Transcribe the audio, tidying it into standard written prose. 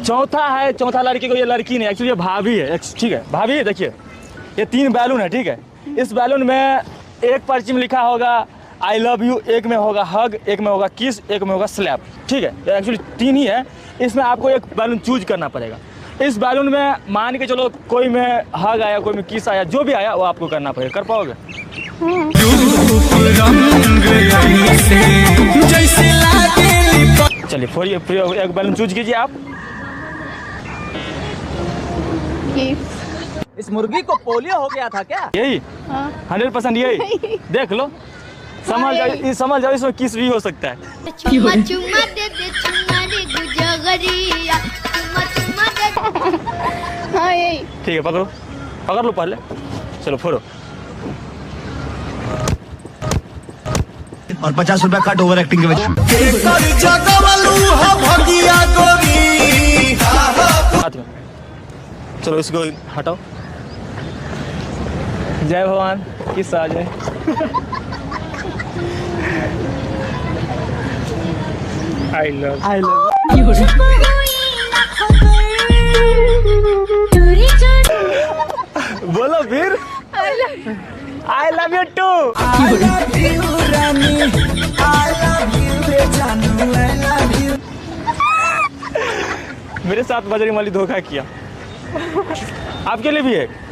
चौथा लड़की को, ये लड़की नहीं एक्चुअली ये भाभी है, ठीक है भाभी है। देखिए ये 3 बैलून है, ठीक है। इस बैलून में एक पर्ची में लिखा होगा आई लव यू, एक में होगा हग, एक में होगा किस, एक में होगा स्लैप, ठीक है। ये एक्चुअली 3 ही है। इसमें आपको एक बैलून चूज करना पड़ेगा। इस बैलून में मान के चलो कोई में हग आया, कोई में किस आया, जो भी आया वो आपको करना पड़ेगा। कर पाओगे? चलिए फोड़िए, एक बैलून चूज कीजिए आप। इस मुर्गी को पोलियो हो गया था क्या? यही 100% यही। देख लो, समझ जाओ, समझ जाओ इसमें किस भी हो सकता है। चुम्मा चुम्मा दे दे चुम्मा रे गुजगरिया, चुम्मा चुम्मा दे। हाँ यही। ठीक है पकड़ो, पकड़ लो पहले। चलो फोड़ो। और 50 रुपया कट ओवर एक्टिंग के वजह। हाथ में। चलो इसको हटाओ। जय भगवान, किस आ जाए। आई लव बोलो फिर। I love you too. मेरे साथ बजरंग वाली धोखा किया। आपके लिए भी है।